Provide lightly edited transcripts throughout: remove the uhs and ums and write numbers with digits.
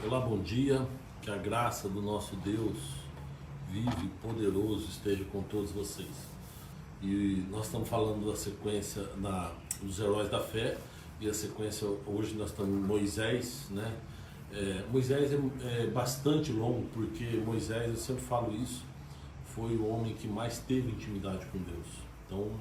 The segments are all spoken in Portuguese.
Olá, bom dia. Que a graça do nosso Deus vivo e poderoso esteja com todos vocês. E nós estamos falando da sequência dos heróis da fé. E a sequência, hoje nós estamos em Moisés, né? Moisés é bastante longo, porque Moisés, eu sempre falo isso, foi o homem que mais teve intimidade com Deus. Então,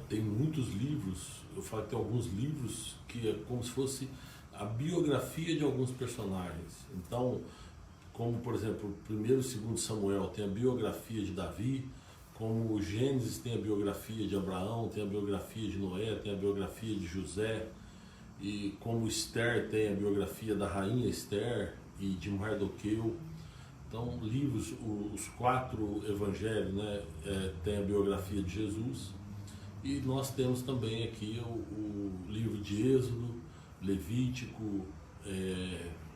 tem muitos livros, eu falo que tem alguns livros que é como se fosse a biografia de alguns personagens. Então, como por exemplo, 1º e 2º Samuel tem a biografia de Davi, como o Gênesis tem a biografia de Abraão, tem a biografia de Noé, tem a biografia de José, e como Esther tem a biografia da rainha Esther e de Mardoqueu. Então, livros, os 4 evangelhos, né, tem a biografia de Jesus. E nós temos também aqui o livro de Êxodo, Levítico,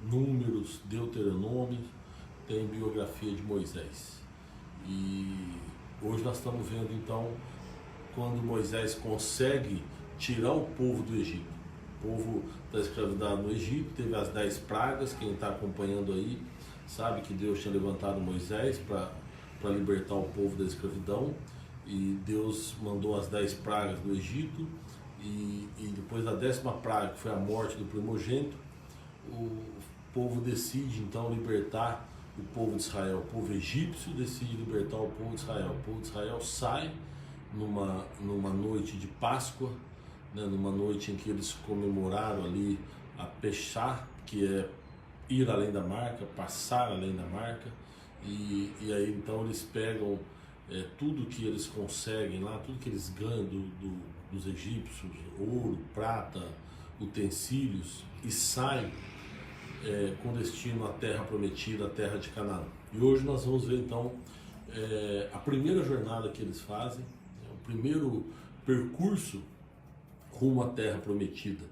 Números, Deuteronômio, tem biografia de Moisés. E hoje nós estamos vendo então quando Moisés consegue tirar o povo do Egito. O povo está escravizado no Egito, teve as 10 pragas, quem está acompanhando aí sabe que Deus tinha levantado Moisés para libertar o povo da escravidão. E Deus mandou as 10 pragas do Egito, e depois da 10ª praga, que foi a morte do primogênito, o povo decide então libertar o povo de Israel. O povo egípcio decide libertar o povo de Israel. O povo de Israel sai numa noite de Páscoa, né, numa noite em que eles comemoraram ali a Peshá, que é ir além da marca, passar além da marca, e aí então eles pegam tudo que eles conseguem lá, tudo que eles ganham dos egípcios, ouro, prata, utensílios, e saem com destino à terra prometida, a terra de Canaã. E hoje nós vamos ver então a primeira jornada que eles fazem, o primeiro percurso rumo à terra prometida.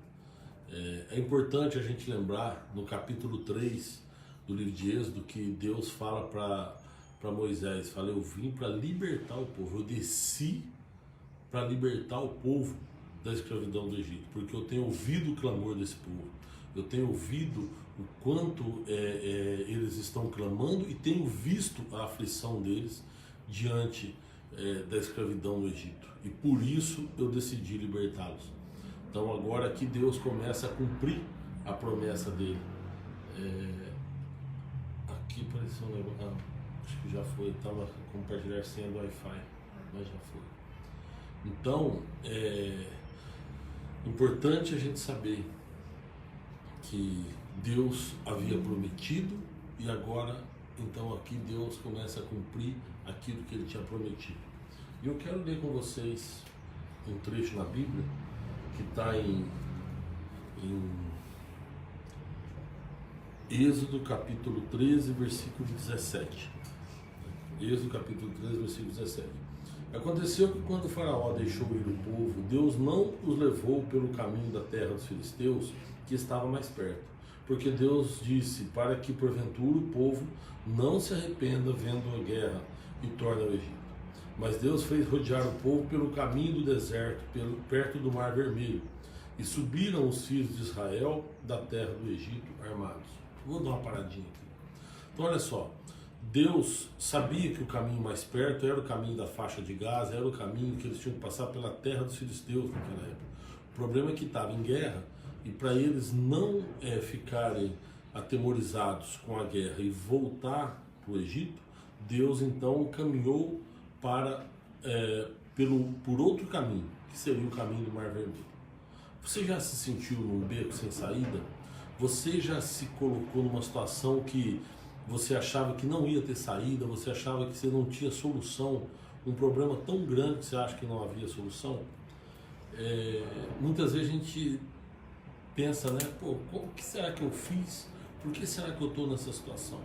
É importante a gente lembrar no capítulo 3 do livro de Êxodo que Deus fala para Moisés, fala: eu vim para libertar o povo, eu desci para libertar o povo da escravidão do Egito, porque eu tenho ouvido o clamor desse povo, eu tenho ouvido o quanto eles estão clamando e tenho visto a aflição deles diante da escravidão no Egito, e por isso eu decidi libertá-los. Então agora aqui Deus começa a cumprir a promessa dele. Aqui apareceu um negócio, acho que já foi, estava compartilhar senha do Wi-Fi, mas já foi. Então, importante a gente saber que Deus havia prometido, e agora, então aqui Deus começa a cumprir aquilo que Ele tinha prometido. E eu quero ler com vocês um trecho na Bíblia, que está em Êxodo capítulo 13, versículo 17. Êxodo capítulo 13, versículo 17. Aconteceu que quando o faraó deixou ir o povo, Deus não os levou pelo caminho da terra dos filisteus, que estava mais perto, porque Deus disse para que porventura o povo não se arrependa vendo a guerra e torne ao Egito. Mas Deus fez rodear o povo pelo caminho do deserto, perto do Mar Vermelho, e subiram os filhos de Israel da terra do Egito armados. Vou dar uma paradinha aqui. Então olha só, Deus sabia que o caminho mais perto era o caminho da faixa de Gaza, era o caminho que eles tinham que passar pela terra dos filisteus naquela época. O problema é que estava em guerra, e para eles não ficarem atemorizados com a guerra e voltar para o Egito, Deus então caminhou por outro caminho, que seria o caminho do Mar Vermelho. Você já se sentiu num beco sem saída? Você já se colocou numa situação que você achava que não ia ter saída, você achava que você não tinha solução, um problema tão grande que você acha que não havia solução? Muitas vezes a gente pensa, né? O que será que eu fiz? Por que será que eu estou nessa situação?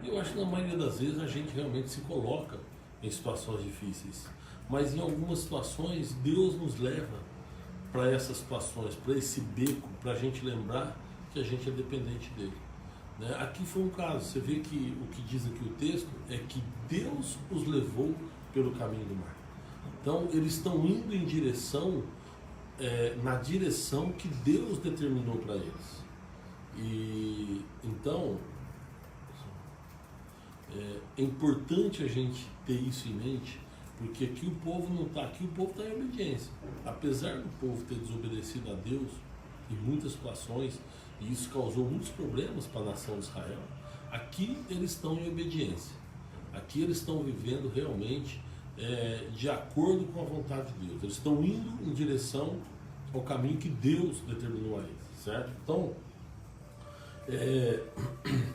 E eu acho que na maioria das vezes a gente realmente se coloca em situações difíceis, mas em algumas situações Deus nos leva para essas situações, para esse beco, para a gente lembrar que a gente é dependente dele, né? Aqui foi um caso, você vê que o que diz aqui o texto é que Deus os levou pelo caminho do mar. Então eles estão indo em direção, na direção que Deus determinou para eles. E Então, é importante a gente ter isso em mente, porque aqui o povo não está, aqui o povo está em obediência. Apesar do povo ter desobedecido a Deus em muitas situações, e isso causou muitos problemas para a nação de Israel, aqui eles estão em obediência. Aqui eles estão vivendo realmente de acordo com a vontade de Deus. Eles estão indo em direção ao caminho que Deus determinou a eles, certo? Então,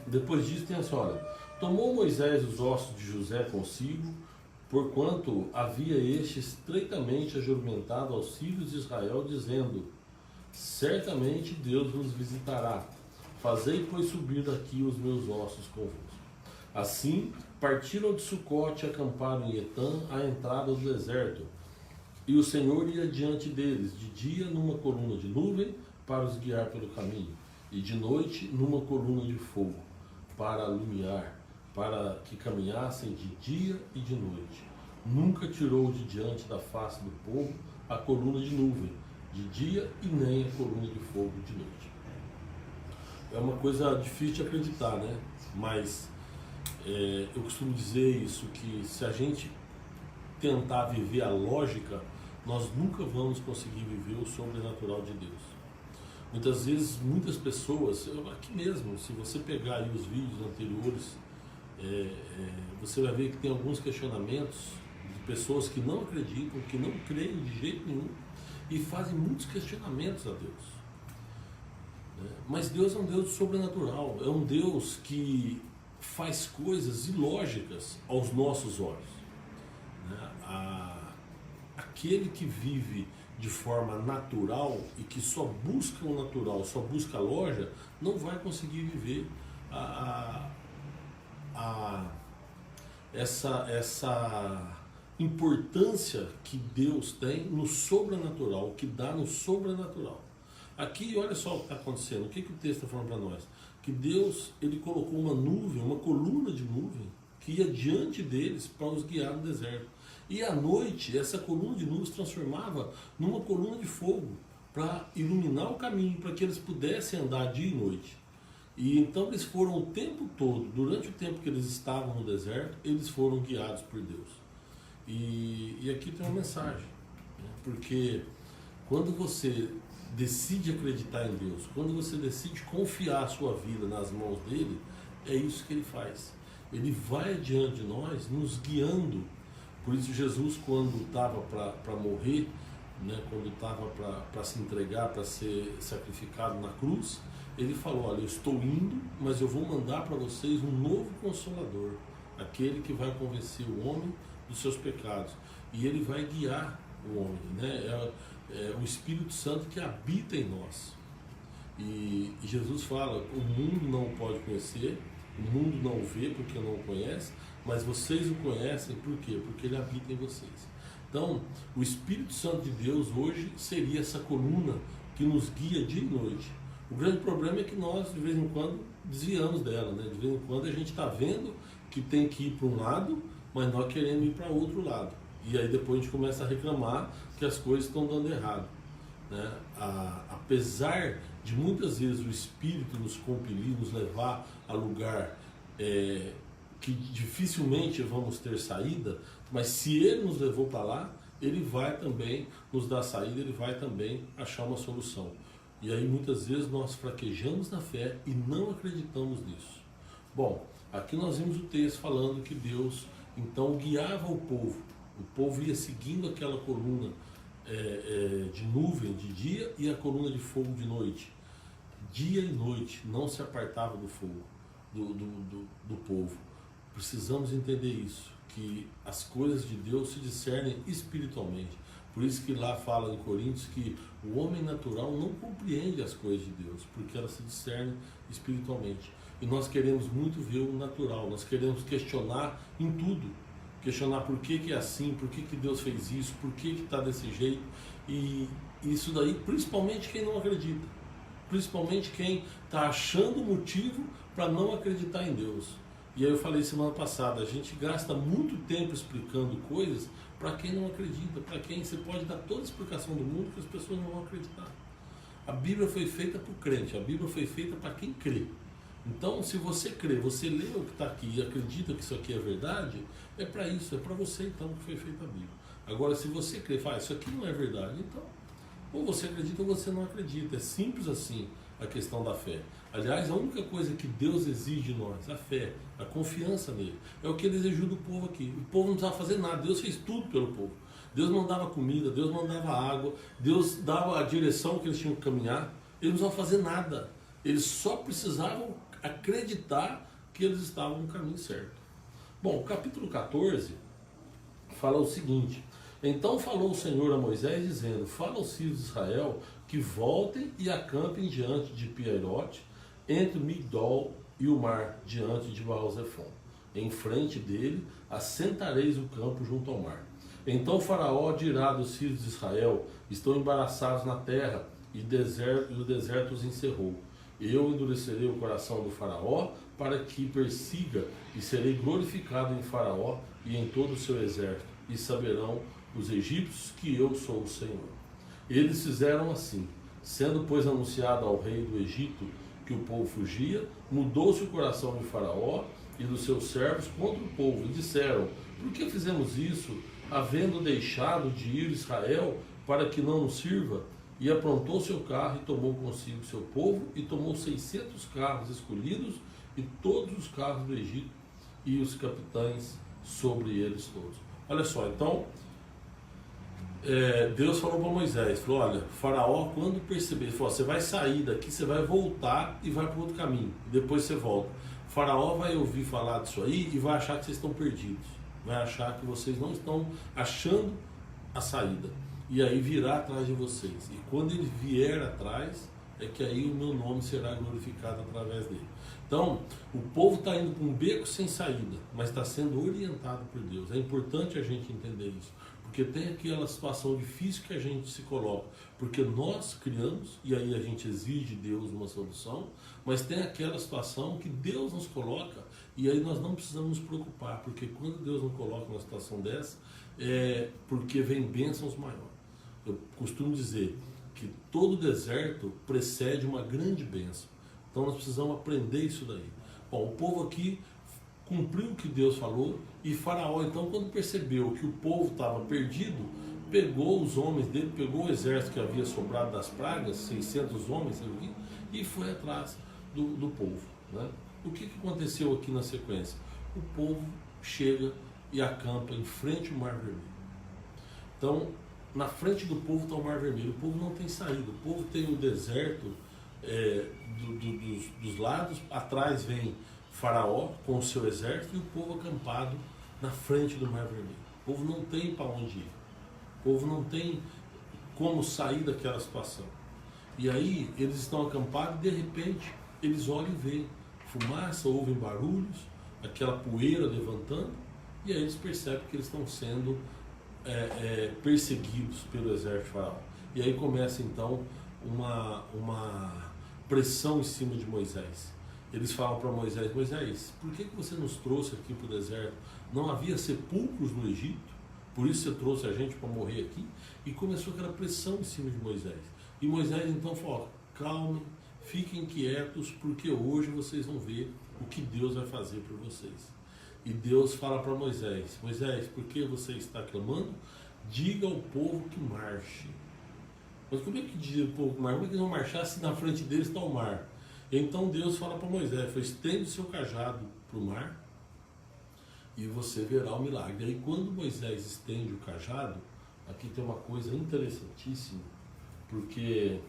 depois disso tem assim, olha, tomou Moisés os ossos de José consigo, porquanto havia este estreitamente ajuramentado aos filhos de Israel, dizendo: certamente Deus vos visitará, fazei, pois, subir daqui os meus ossos convosco. Assim, partiram de Sucote e acamparam em Etã, à entrada do deserto. E o Senhor ia diante deles, de dia numa coluna de nuvem, para os guiar pelo caminho, e de noite numa coluna de fogo, para alumiar, para que caminhassem de dia e de noite. Nunca tirou de diante da face do povo a coluna de nuvem de dia e nem a coluna de fogo de noite. É uma coisa difícil de acreditar, né? Mas eu costumo dizer isso, que se a gente tentar viver a lógica, nós nunca vamos conseguir viver o sobrenatural de Deus. Muitas vezes, muitas pessoas, aqui mesmo, se você pegar aí os vídeos anteriores, você vai ver que tem alguns questionamentos de pessoas que não acreditam, que não creem de jeito nenhum e fazem muitos questionamentos a Deus. Mas Deus é um Deus sobrenatural, é um Deus que faz coisas ilógicas aos nossos olhos. Aquele que vive de forma natural e que só busca o natural, só busca a lógica, não vai conseguir viver essa importância que Deus tem no sobrenatural, que dá no sobrenatural. Aqui, olha só o que está acontecendo, o que o texto está falando para nós? Que Deus, ele colocou uma nuvem, uma coluna de nuvem, que ia diante deles para os guiar no deserto. E à noite, essa coluna de nuvem se transformava numa coluna de fogo, para iluminar o caminho, para que eles pudessem andar dia e noite. E então eles foram o tempo todo, durante o tempo que eles estavam no deserto, eles foram guiados por Deus. E aqui tem uma mensagem, né? Porque quando você decide acreditar em Deus, quando você decide confiar a sua vida nas mãos dele, é isso que ele faz. Ele vai adiante de nós, nos guiando. Por isso Jesus, quando estava para morrer, né, quando estava para se entregar, para ser sacrificado na cruz, ele falou: olha, eu estou indo, mas eu vou mandar para vocês um novo Consolador, aquele que vai convencer o homem dos seus pecados, e ele vai guiar o homem, né? É o Espírito Santo que habita em nós. E Jesus fala: o mundo não o pode conhecer, o mundo não o vê porque não o conhece, mas vocês o conhecem, por quê? Porque ele habita em vocês. Então, o Espírito Santo de Deus hoje seria essa coluna que nos guia dia e noite. O grande problema é que nós, de vez em quando, desviamos dela, né? De vez em quando a gente está vendo que tem que ir para um lado, mas nós queremos ir para outro lado. E aí depois a gente começa a reclamar que as coisas estão dando errado, né? Apesar de muitas vezes o Espírito nos compelir, nos levar a lugar que dificilmente vamos ter saída, mas se ele nos levou para lá, ele vai também nos dar saída, ele vai também achar uma solução. E aí muitas vezes nós fraquejamos na fé e não acreditamos nisso. Bom, aqui nós vimos o texto falando que Deus então guiava o povo ia seguindo aquela coluna de nuvem de dia e a coluna de fogo de noite. Dia e noite não se apartava do fogo, do povo. Precisamos entender isso, que as coisas de Deus se discernem espiritualmente. Por isso que lá fala em Coríntios que o homem natural não compreende as coisas de Deus, porque elas se discernem espiritualmente. E nós queremos muito ver o natural, nós queremos questionar em tudo. Questionar por que é assim, por que Deus fez isso, por que está desse jeito. E isso daí, principalmente quem não acredita. Principalmente quem está achando motivo para não acreditar em Deus. E aí eu falei semana passada, a gente gasta muito tempo explicando coisas para quem não acredita, para quem você pode dar toda a explicação do mundo que as pessoas não vão acreditar. A Bíblia foi feita para o crente, a Bíblia foi feita para quem crê. Então, se você crê, você lê o que está aqui e acredita que isso aqui é verdade, é para isso, é para você então que foi feita a Bíblia. Agora, se você crê, fala, isso aqui não é verdade, então, ou você acredita ou você não acredita. É simples assim a questão da fé. Aliás, a única coisa que Deus exige de nós, a fé, a confiança nele, é o que ele exigiu do povo aqui. O povo não precisava fazer nada, Deus fez tudo pelo povo. Deus mandava comida, Deus mandava água, Deus dava a direção que eles tinham que caminhar. Eles não precisavam fazer nada, eles só precisavam acreditar que eles estavam no caminho certo. Bom, o capítulo 14 fala o seguinte: então falou o Senhor a Moisés dizendo, fala aos filhos de Israel que voltem e acampem diante de Piairote, entre Migdol e o mar, diante de Baal-Zefon. Em frente dele assentareis o campo junto ao mar. Então Faraó dirá dos filhos de Israel, estão embaraçados na terra, e o deserto os encerrou. Eu endurecerei o coração do Faraó para que persiga, e serei glorificado em Faraó e em todo o seu exército, e saberão os egípcios que eu sou o Senhor. Eles fizeram assim, sendo pois anunciado ao rei do Egito que o povo fugia, mudou-se o coração de Faraó e dos seus servos contra o povo, e disseram, por que fizemos isso, havendo deixado de ir Israel para que não nos sirva? E aprontou seu carro e tomou consigo seu povo, e tomou 600 carros escolhidos, e todos os carros do Egito, e os capitães sobre eles todos. Olha só, então, Deus falou para Moisés, falou, olha, Faraó, quando perceber, ele falou, você vai sair daqui, você vai voltar e vai para outro caminho, e depois você volta. Faraó vai ouvir falar disso aí e vai achar que vocês estão perdidos, vai achar que vocês não estão achando a saída, e aí virá atrás de vocês, e quando ele vier atrás, é que aí o meu nome será glorificado através dele. Então, o povo está indo para um beco sem saída, mas está sendo orientado por Deus. É importante a gente entender isso, porque tem aquela situação difícil que a gente se coloca, porque nós criamos, e aí a gente exige de Deus uma solução, mas tem aquela situação que Deus nos coloca, e aí nós não precisamos nos preocupar, porque quando Deus nos coloca numa situação dessa, é porque vem bênçãos maiores. Eu costumo dizer que todo deserto precede uma grande bênção. Então nós precisamos aprender isso daí. Bom, o povo aqui cumpriu o que Deus falou, e Faraó, então, quando percebeu que o povo estava perdido, pegou os homens dele, pegou o exército que havia sobrado das pragas, 600 homens, e foi atrás do povo. Né? O que aconteceu aqui na sequência? O povo chega e acampa em frente ao Mar Vermelho. Então, na frente do povo está o Mar Vermelho. O povo não tem saída. O povo tem o deserto dos lados. Atrás vem Faraó com o seu exército e o povo acampado na frente do Mar Vermelho. O povo não tem para onde ir. O povo não tem como sair daquela situação. E aí eles estão acampados e de repente eles olham e veem fumaça, ouvem barulhos, aquela poeira levantando, e aí eles percebem que eles estão sendo perseguidos pelo exército de Faraó. E aí começa então uma pressão em cima de Moisés. Eles falam para Moisés, Moisés, por que você nos trouxe aqui para o deserto? Não havia sepulcros no Egito? Por isso você trouxe a gente para morrer aqui? E começou aquela pressão em cima de Moisés. E Moisés então falou, calmem, fiquem quietos, porque hoje vocês vão ver o que Deus vai fazer por vocês. E Deus fala para Moisés, Moisés, por que você está clamando? Diga ao povo que marche. Mas como é que diz o povo que marche? Como é que eles vão marchar se na frente deles está o mar? Então Deus fala para Moisés, estende o seu cajado para o mar e você verá o milagre. E aí quando Moisés estende o cajado, aqui tem uma coisa interessantíssima, porque,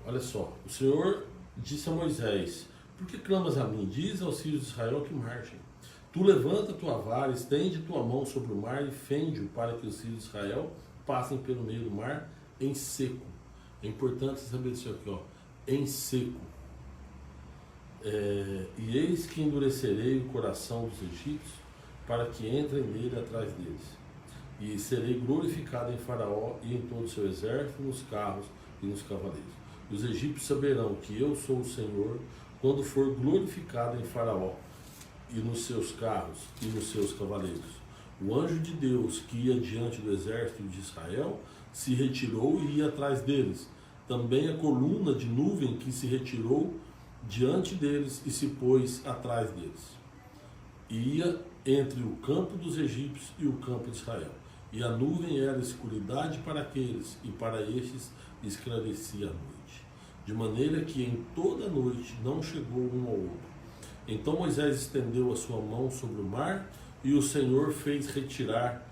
olha só, o Senhor disse a Moisés, por que clamas a mim? Diz aos filhos de Israel que marchem. Tu levanta tua vara, estende tua mão sobre o mar e fende-o para que os filhos de Israel passem pelo meio do mar em seco. É importante saber isso aqui, ó, em seco. E eis que endurecerei o coração dos egípcios para que entrem nele atrás deles. E serei glorificado em Faraó e em todo o seu exército, nos carros e nos cavaleiros. Os egípcios saberão que eu sou o Senhor quando for glorificado em Faraó e nos seus carros e nos seus cavaleiros. O anjo de Deus que ia diante do exército de Israel se retirou e ia atrás deles. Também a coluna de nuvem que se retirou diante deles e se pôs atrás deles. E ia entre o campo dos egípcios e o campo de Israel. E a nuvem era escuridade para aqueles, e para estes esclarecia a noite. De maneira que em toda a noite não chegou um ao outro. Então Moisés estendeu a sua mão sobre o mar, e o Senhor fez retirar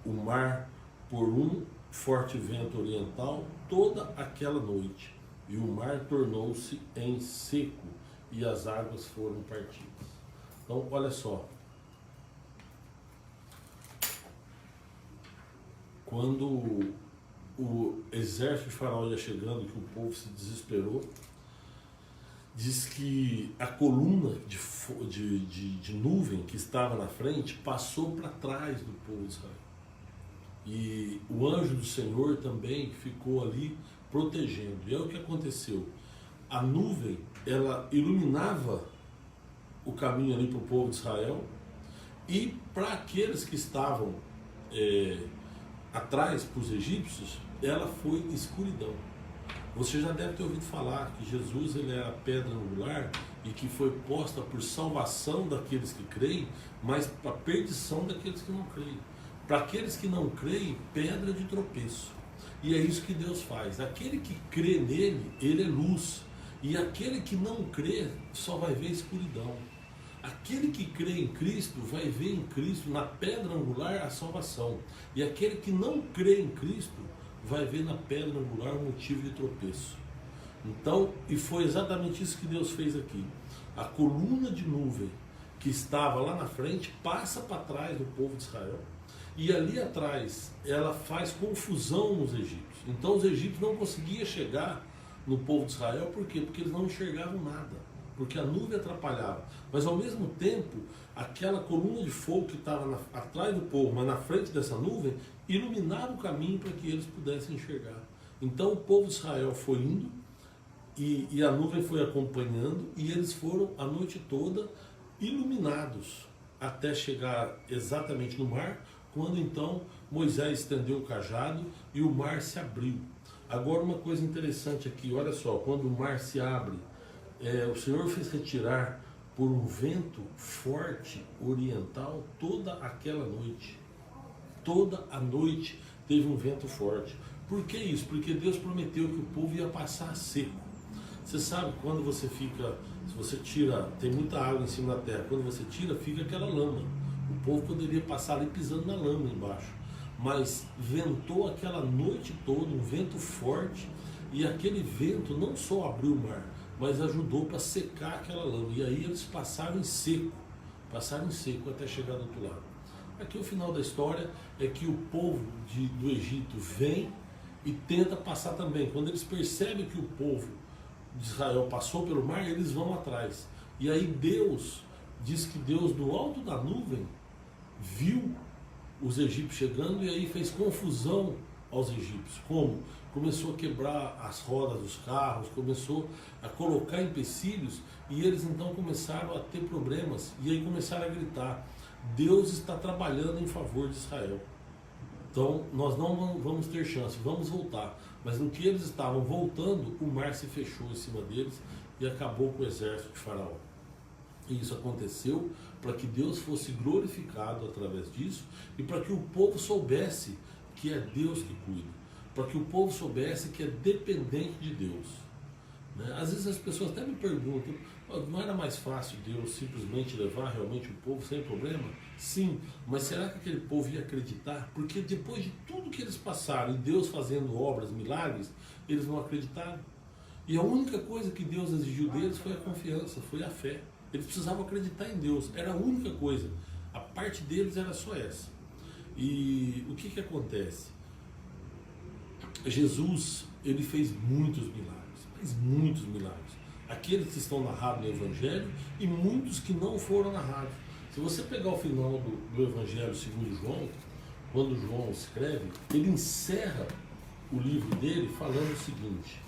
o mar por um forte vento oriental toda aquela noite. E o mar tornou-se em seco, e as águas foram partidas. Então, olha só. Quando o exército de Faraó ia chegando, que o povo se desesperou, diz que a coluna de nuvem que estava na frente passou para trás do povo de Israel. E o anjo do Senhor também ficou ali protegendo. E é o que aconteceu. A nuvem, ela iluminava o caminho ali para o povo de Israel, e para aqueles que estavam atrás, para os egípcios, ela foi escuridão. Você já deve ter ouvido falar que Jesus, ele é a pedra angular e que foi posta por salvação daqueles que creem, mas para perdição daqueles que não creem. Para aqueles que não creem, pedra de tropeço. E é isso que Deus faz. Aquele que crê nele, ele é luz. E aquele que não crê só vai ver escuridão. Aquele que crê em Cristo vai ver em Cristo, na pedra angular, a salvação. E aquele que não crê em Cristo vai ver na pedra angular um motivo de tropeço. Então, e foi exatamente isso que Deus fez aqui. A coluna de nuvem que estava lá na frente passa para trás do povo de Israel. E ali atrás ela faz confusão nos egípcios. Então os egípcios não conseguiam chegar no povo de Israel. Por quê? Porque eles não enxergavam nada. Porque a nuvem atrapalhava. Mas ao mesmo tempo, aquela coluna de fogo que estava atrás do povo, mas na frente dessa nuvem, iluminava o caminho para que eles pudessem enxergar. Então o povo de Israel foi indo, e a nuvem foi acompanhando, e eles foram a noite toda iluminados, até chegar exatamente no mar, quando então Moisés estendeu o cajado e o mar se abriu. Agora uma coisa interessante aqui, olha só, quando o mar se abre, o Senhor fez retirar por um vento forte oriental toda aquela noite. Toda a noite teve um vento forte. Por que isso? Porque Deus prometeu que o povo ia passar seco. Você sabe, quando você fica, se você tira, tem muita água em cima da terra, quando você tira, fica aquela lama. O povo poderia passar ali pisando na lama embaixo. Mas ventou aquela noite toda, um vento forte, e aquele vento não só abriu o mar, mas ajudou para secar aquela lama. E aí eles passaram em seco até chegar do outro lado. Aqui o final da história é que o povo do Egito vem e tenta passar também. Quando eles percebem que o povo de Israel passou pelo mar, eles vão atrás. E aí Deus, diz que Deus do alto da nuvem viu os egípcios chegando, e aí fez confusão aos egípcios. Como? Começou a quebrar as rodas dos carros, começou a colocar empecilhos, e eles então começaram a ter problemas, e aí começaram a gritar: Deus está trabalhando em favor de Israel. Então nós não vamos ter chance, vamos voltar. Mas no que eles estavam voltando, o mar se fechou em cima deles e acabou com o exército de Faraó. E isso aconteceu para que Deus fosse glorificado através disso, e para que o povo soubesse que é Deus que cuida, para que o povo soubesse que é dependente de Deus. Às vezes as pessoas até me perguntam: não era mais fácil Deus simplesmente levar realmente o povo sem problema? Sim, mas será que aquele povo ia acreditar? Porque depois de tudo que eles passaram, e Deus fazendo obras, milagres, eles não acreditaram. E a única coisa que Deus exigiu deles foi a confiança, foi a fé. Eles precisavam acreditar em Deus, era a única coisa. A parte deles era só essa. E o que acontece? Jesus, ele fez muitos milagres, mas muitos milagres. Aqueles que estão narrados no Evangelho e muitos que não foram narrados. Se você pegar o final do Evangelho segundo João, quando João escreve, ele encerra o livro dele falando o seguinte: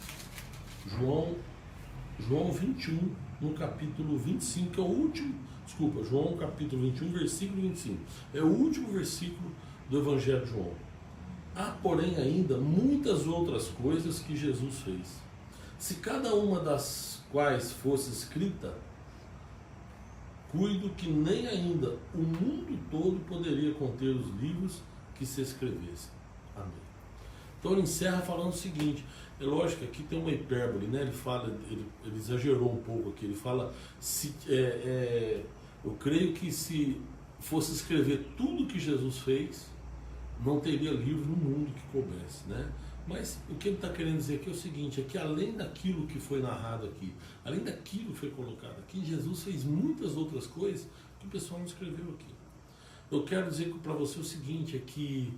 João 21, no capítulo 25, que é o último, João capítulo 21, versículo 25, é o último versículo do Evangelho de João. Há, porém, ainda muitas outras coisas que Jesus fez, Se cada uma das quais fosse escrita, cuido que nem ainda o mundo todo poderia conter os livros que se escrevessem. Amém. Então ele encerra falando o seguinte, é lógico que aqui tem uma hipérbole, né? Ele fala, ele exagerou um pouco aqui, ele fala, eu creio que se fosse escrever tudo que Jesus fez, não teria livro no mundo que coubesse, né? Mas o que ele está querendo dizer aqui é o seguinte, é que além daquilo que foi narrado aqui, além daquilo que foi colocado aqui, Jesus fez muitas outras coisas que o pessoal não escreveu aqui. Eu quero dizer para você o seguinte, é que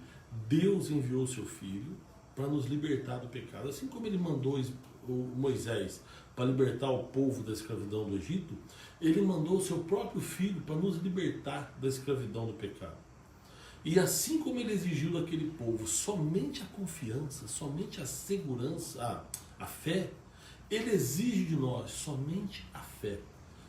Deus enviou seu Filho para nos libertar do pecado. Assim como ele mandou o Moisés para libertar o povo da escravidão do Egito, ele mandou o seu próprio Filho para nos libertar da escravidão do pecado. E assim como ele exigiu daquele povo somente a confiança, somente a segurança, a fé, ele exige de nós somente a fé.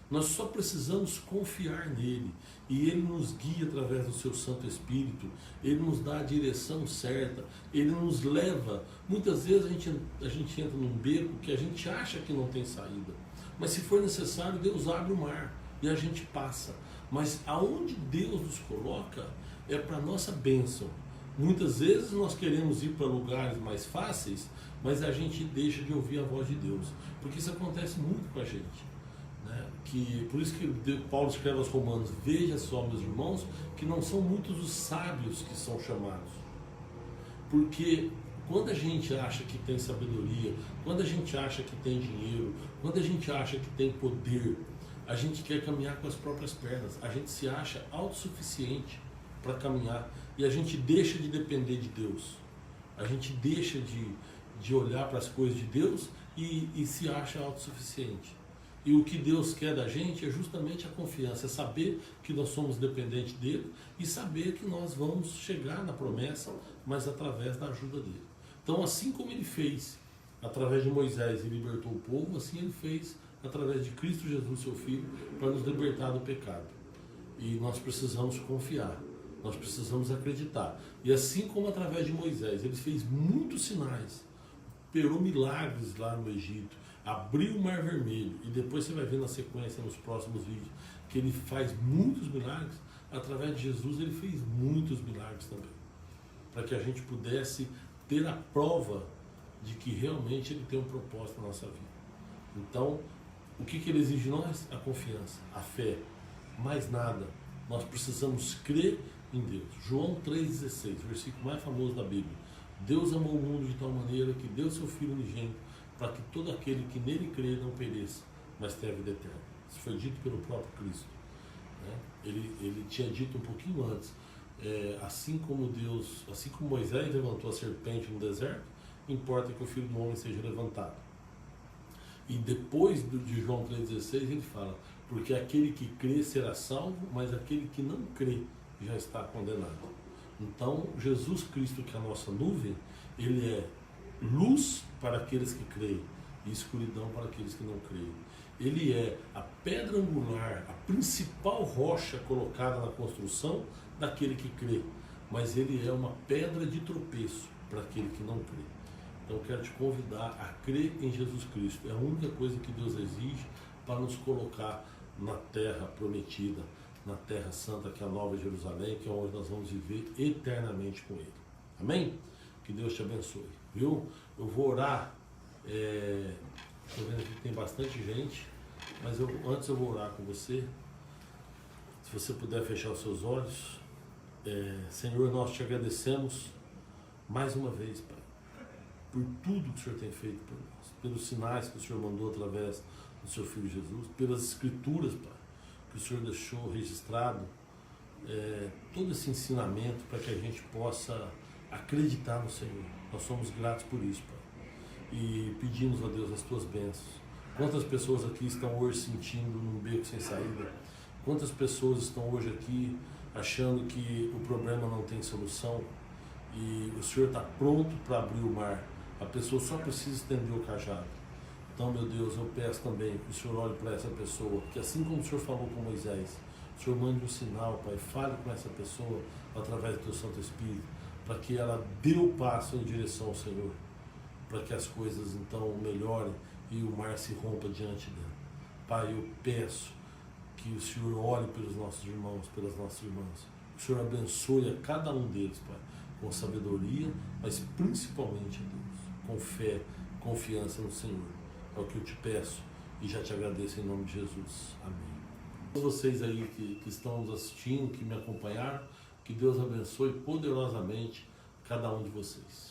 Nós só precisamos confiar nele e ele nos guia através do seu Santo Espírito, ele nos dá a direção certa, ele nos leva. Muitas vezes a gente entra num beco que a gente acha que não tem saída, mas se for necessário, Deus abre o mar e a gente passa. Mas aonde Deus nos coloca é para nossa bênção. Muitas vezes nós queremos ir para lugares mais fáceis, mas a gente deixa de ouvir a voz de Deus, porque isso acontece muito com a gente, né? Por isso que Paulo escreve aos Romanos, veja só, meus irmãos, que não são muitos os sábios que são chamados, porque quando a gente acha que tem sabedoria, quando a gente acha que tem dinheiro, quando a gente acha que tem poder, a gente quer caminhar com as próprias pernas, a gente se acha autossuficiente para caminhar e a gente deixa de depender de Deus, a gente deixa de olhar para as coisas de Deus e se acha autossuficiente. E o que Deus quer da gente é justamente a confiança, é saber que nós somos dependentes dele e saber que nós vamos chegar na promessa, mas através da ajuda dele. Então, assim como ele fez através de Moisés e libertou o povo, assim ele fez através de Cristo Jesus, seu Filho, para nos libertar do pecado. E nós precisamos confiar, nós precisamos acreditar. E assim como através de Moisés, ele fez muitos sinais, operou milagres lá no Egito, abriu o Mar Vermelho, e depois você vai ver na sequência, nos próximos vídeos, que ele faz muitos milagres. Através de Jesus ele fez muitos milagres também, para que a gente pudesse ter a prova de que realmente ele tem um propósito na nossa vida. Então, o que ele exige de nós? A confiança, a fé, mais nada. Nós precisamos crer em Deus. João 3,16, versículo mais famoso da Bíblia. Deus amou o mundo de tal maneira que deu seu Filho unigênito, para que todo aquele que nele crê não pereça, mas tenha a vida eterna. Isso foi dito pelo próprio Cristo, né? Ele tinha dito um pouquinho antes, assim como Moisés levantou a serpente no deserto, importa que o Filho do Homem seja levantado. E depois de João 3,16 ele fala, porque aquele que crê será salvo, mas aquele que não crê já está condenado. Então Jesus Cristo, que é a nossa nuvem, ele é luz para aqueles que creem e escuridão para aqueles que não creem. Ele é a pedra angular, a principal rocha colocada na construção daquele que crê, mas ele é uma pedra de tropeço para aquele que não crê. Então eu quero te convidar a crer em Jesus Cristo. É a única coisa que Deus exige para nos colocar na terra prometida, na terra santa, que é a Nova Jerusalém, que é onde nós vamos viver eternamente com Ele. Amém? Que Deus te abençoe. Viu? Eu vou orar. Estou vendo que tem bastante gente, mas antes eu vou orar com você. Se você puder fechar os seus olhos. Senhor, nós te agradecemos mais uma vez, Pai, por tudo que o Senhor tem feito por nós, pelos sinais que o Senhor mandou através do seu Filho Jesus, pelas Escrituras, Pai, que o Senhor deixou registrado, todo esse ensinamento para que a gente possa acreditar no Senhor. Nós somos gratos por isso, Pai, e pedimos a Deus as tuas bênçãos. Quantas pessoas aqui estão hoje sentindo num beco sem saída? Quantas pessoas estão hoje aqui achando que o problema não tem solução e o Senhor está pronto para abrir o mar? A pessoa só precisa estender o cajado. Então, meu Deus, eu peço também que o Senhor olhe para essa pessoa, que assim como o Senhor falou com Moisés, o Senhor mande um sinal, Pai, fale com essa pessoa através do teu Santo Espírito, para que ela dê o passo em direção ao Senhor, para que as coisas então melhorem e o mar se rompa diante dela. Pai, eu peço que o Senhor olhe pelos nossos irmãos, pelas nossas irmãs. O Senhor abençoe a cada um deles, Pai, com sabedoria, mas principalmente, Deus, com fé, confiança no Senhor. É o que eu te peço e já te agradeço em nome de Jesus. Amém. Todos vocês aí que estão nos assistindo, que me acompanharam, que Deus abençoe poderosamente cada um de vocês.